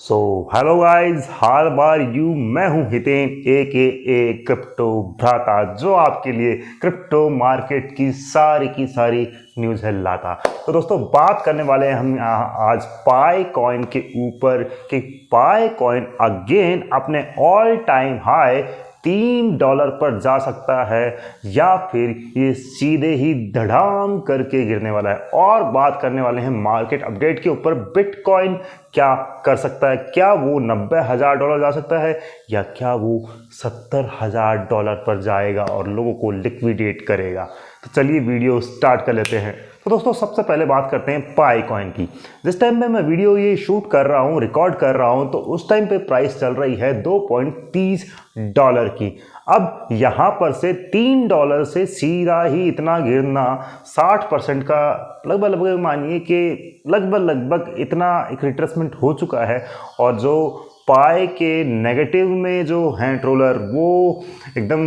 So hello guys, hall bar you मैं हूं हितेन ए crypto भ्राता, जो आपके लिए क्रिप्टो मार्केट की सारी न्यूज़ है लाता। तो दोस्तों, बात करने वाले हैं हम यहाँ आज पाई कॉइन के ऊपर कि पाई कॉइन अगेन अपने ऑल टाइम हाई $3 पर जा सकता है या फिर ये सीधे ही धड़ाम करके गिरने वाला है। और बात करने वाले हैं मार्केट अपडेट के ऊपर, बिटकॉइन क्या कर सकता है, क्या वो $90,000 जा सकता है या क्या वो $70,000 पर जाएगा और लोगों को लिक्विडेट करेगा। तो चलिए वीडियो स्टार्ट कर लेते हैं। तो दोस्तों, सबसे पहले बात करते हैं पाई कॉइन की। जिस टाइम पे मैं वीडियो ये शूट कर रहा हूँ, रिकॉर्ड कर रहा हूँ, तो उस टाइम पे प्राइस चल रही है $2.30 की। अब यहाँ पर से $3 से सीधा ही इतना गिरना 60% का लगभग मानिए कि लगभग इतना एक रिट्रेसमेंट हो चुका है। और जो पाई के नेगेटिव में जो हैं ट्रोलर, वो एकदम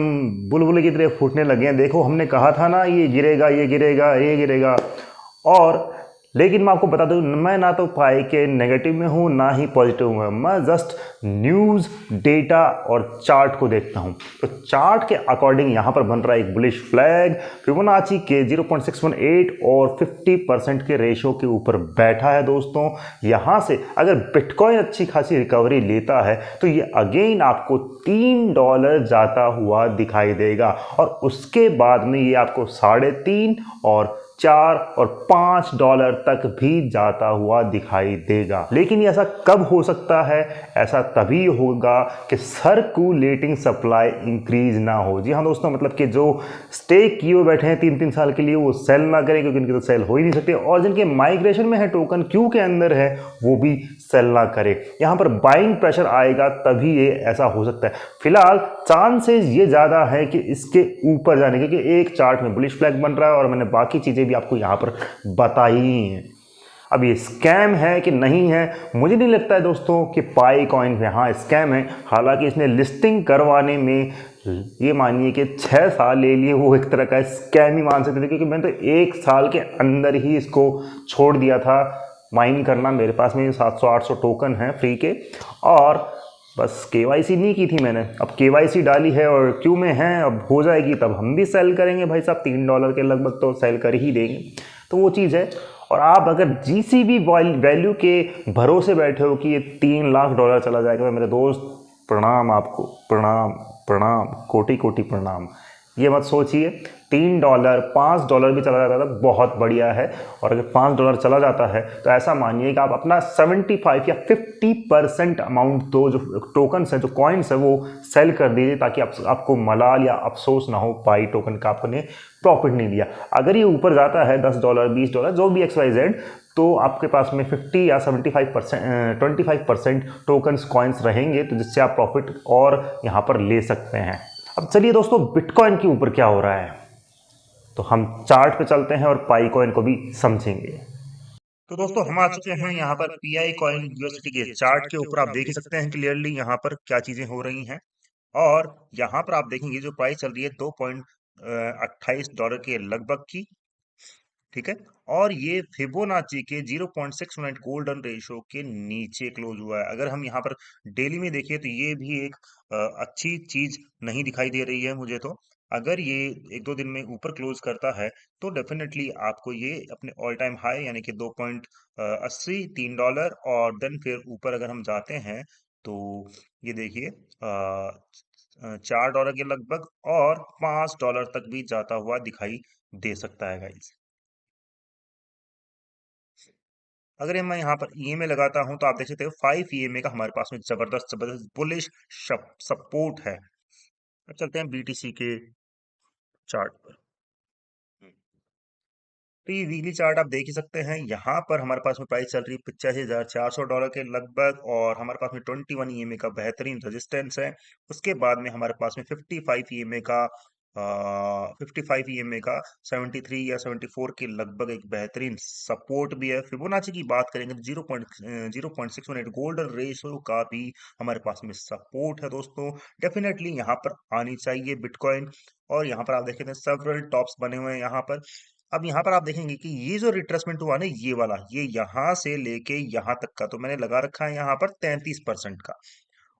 बुलबुले की तरह फूटने लगे हैं। देखो, हमने कहा था ना ये गिरेगा ये गिरेगा ये गिरेगा। और लेकिन मैं आपको बता दूं, मैं ना तो पाई के नेगेटिव में हूं ना ही पॉजिटिव में, मैं जस्ट न्यूज़, डेटा और चार्ट को देखता हूं। तो चार्ट के अकॉर्डिंग यहां पर बन रहा है एक बुलिश फ्लैग फिबोनाची के 0.618 और 50% के रेशो के ऊपर बैठा है। दोस्तों, यहां से अगर बिटकॉइन अच्छी खासी रिकवरी लेता है तो ये अगेन आपको $3 जाता हुआ दिखाई देगा और उसके बाद में ये आपको 3.5 और $4 और $5 तक भी जाता हुआ दिखाई देगा। लेकिन ऐसा कब हो सकता है? ऐसा तभी होगा कि सर्कुलेटिंग सप्लाई इंक्रीज ना हो। जी हाँ दोस्तों, मतलब कि जो स्टेक किए बैठे हैं 3-3 साल के लिए, वो सेल ना करें, क्योंकि इनकी तो सेल हो ही नहीं सकती। और जिनके माइग्रेशन में है, टोकन क्यू के अंदर है, वो भी सेल ना करे। यहाँ पर बाइंग प्रेशर आएगा तभी ये ऐसा हो सकता है। फिलहाल चांसेस ये ज़्यादा है कि इसके ऊपर जाने के, क्योंकि एक चार्ट में बुलिश फ्लैग बन रहा है और मैंने बाकी चीज़ें भी आपको यहाँ पर बताई हैं। अब ये स्कैम है कि नहीं है, मुझे नहीं लगता है दोस्तों कि पाई कॉइन यहाँ स्कैम है। हालांकि इसने लिस्टिंग करवाने में ये मानिए कि 6 साल ले लिए, वो एक तरह का स्कैम ही मान सकते थे, क्योंकि मैंने तो 1 साल के अंदर ही इसको छोड़ दिया था माइन करना। मेरे पास में 700-800 टोकन हैं फ्री के, और बस केवाईसी नहीं की थी मैंने। अब केवाईसी डाली है और क्यू में है, अब हो जाएगी तब हम भी सेल करेंगे भाई साहब। $3 के लगभग तो सेल कर ही देंगे, तो वो चीज़ है। और आप अगर जीसीबी वैल्यू के भरोसे बैठे हो कि ये $3 लाख चला जाएगा, मेरे दोस्त प्रणाम आपको, प्रणाम प्रणाम, कोटि कोटि प्रणाम। ये मत सोचिए। $3 $5 भी चला जाता है तो बहुत बढ़िया है। और अगर $5 चला जाता है तो ऐसा मानिए कि आप अपना 75 या 50% अमाउंट, तो जो टोकन्स हैं, जो कॉइन्स हैं, वो सेल कर दीजिए, ताकि आपको मलाल या अफसोस ना हो पाई टोकन का आपने प्रॉफिट नहीं दिया। अगर ये ऊपर जाता है $10 $20 जो भी XYZ, तो आपके पास में 50 या 75% 25% टोकन्स कॉइन्स रहेंगे, तो जिससे आप प्रॉफिट और यहाँ पर ले सकते हैं। अब चलिए दोस्तों, बिटकॉइन के ऊपर क्या हो रहा है, तो हम चार्ट पे चलते हैं और पाई कॉइन को भी समझेंगे। तो दोस्तों, हम आ चुके हैं यहाँ पर पीआई कॉइन यूएसडी के चार्ट के ऊपर। आप देख ही सकते हैं क्लियरली यहाँ पर क्या चीजें हो रही हैं। और यहाँ पर आप देखेंगे जो प्राइस चल रही है $2.28 के लगभग की, ठीक है। और ये फिबोनाची के 0.6 गोल्डन रेशो के नीचे क्लोज हुआ है। अगर हम यहाँ पर डेली में देखिए तो ये भी एक अच्छी चीज नहीं दिखाई दे रही है मुझे। तो अगर ये 1-2 दिन में ऊपर क्लोज करता है तो डेफिनेटली आपको ये अपने ऑल टाइम हाई यानी कि 2.80 $3, और देन फिर ऊपर अगर हम जाते हैं तो ये देखिए $4 के लगभग और $5 तक भी जाता हुआ दिखाई दे सकता है गाइस। अगर मैं यहाँ पर ईएमए लगाता हूं तो आप देख सकते हो 5 ईएमए का हमारे पास में जबरदस्त जबरदस्त बुलिश सपोर्ट है। अब चलते हैं बीटीसी के चार्ट पर। तो ये वीकली चार्ट आप देख ही सकते हैं। यहाँ पर हमारे पास में प्राइस चल रही है $85,400 के लगभग, और हमारे पास में 21 ईएमए का बेहतरीन रेजिस्टेंस है। उसके बाद में हमारे पास में 55 ईएमए का 73 या 74 के लगभग एक बेहतरीन सपोर्ट भी है। फिबोनाची की बात करेंगे तो 0.618 गोल्डन रेशो का भी हमारे पास में सपोर्ट है। दोस्तों, डेफिनेटली यहाँ पर आनी चाहिए बिटकॉइन। और यहाँ पर आप देखें सेवरल टॉप्स बने हुए हैं यहाँ पर। अब यहाँ पर आप देखेंगे कि ये जो रिट्रेसमेंट हुआ ना, ये वाला, ये यहाँ से लेके यहाँ तक का तो मैंने लगा रखा है यहाँ पर 33% का।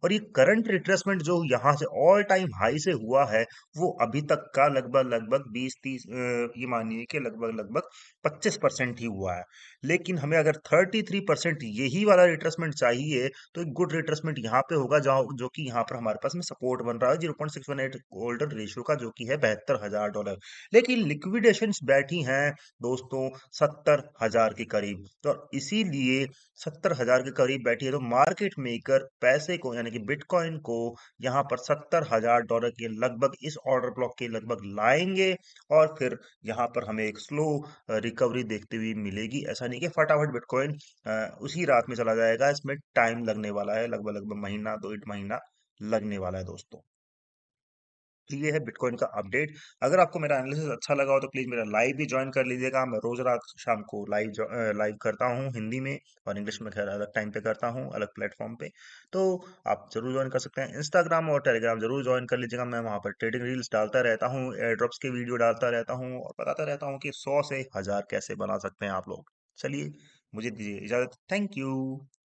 और ये करंट रिट्रेसमेंट जो यहाँ से ऑल टाइम हाई से हुआ है, वो अभी तक का लगभग लगभग 20-30, ये मानिए कि लगभग लगभग 25% ही हुआ है। लेकिन हमें अगर 33% यही वाला रिट्रेसमेंट चाहिए, तो एक गुड रिट्रेसमेंट यहाँ पे होगा, जो कि यहाँ पर हमारे पास में सपोर्ट बन रहा है 0.618 गोल्डन रेशियो का, जो कि है $72,000। लेकिन लिक्विडेशंस बैठी हैं दोस्तों 70,000 के करीब। तो इसीलिए 70,000 के करीब बैठी है, तो मार्केट मेकर पैसे को यानी कि बिटकॉइन को यहाँ पर $70,000 के लगभग इस ऑर्डर ब्लॉक के लगभग लाएंगे। और फिर यहाँ पर हमें एक स्लो रिकवरी देखते हुए मिलेगी। ऐसा नहीं कि फटाफट बिटकॉइन उसी रात में चला जाएगा, इसमें टाइम लगने वाला है, लगभग लगभग महीना 2 महीना लगने वाला है दोस्तों। तो ये है बिटकॉइन का अपडेट। अगर आपको मेरा एनालिसिस अच्छा लगा हो तो प्लीज़ मेरा लाइव भी ज्वाइन कर लीजिएगा। मैं रोज रात शाम को लाइव करता हूँ हिंदी में, और इंग्लिश में खैर अलग टाइम पे करता हूँ, अलग प्लेटफॉर्म पे। तो आप जरूर ज्वाइन कर सकते हैं। इंस्टाग्राम और टेलीग्राम जरूर ज्वाइन कर लीजिएगा। मैं वहाँ पर ट्रेडिंग रील्स डालता रहता हूँ, एयर ड्रॉप्स के वीडियो डालता रहता हूँ, और बताता रहता हूँ कि 100 से 1000 कैसे बना सकते हैं आप लोग। चलिए, मुझे दीजिए इजाज़त। Thank you.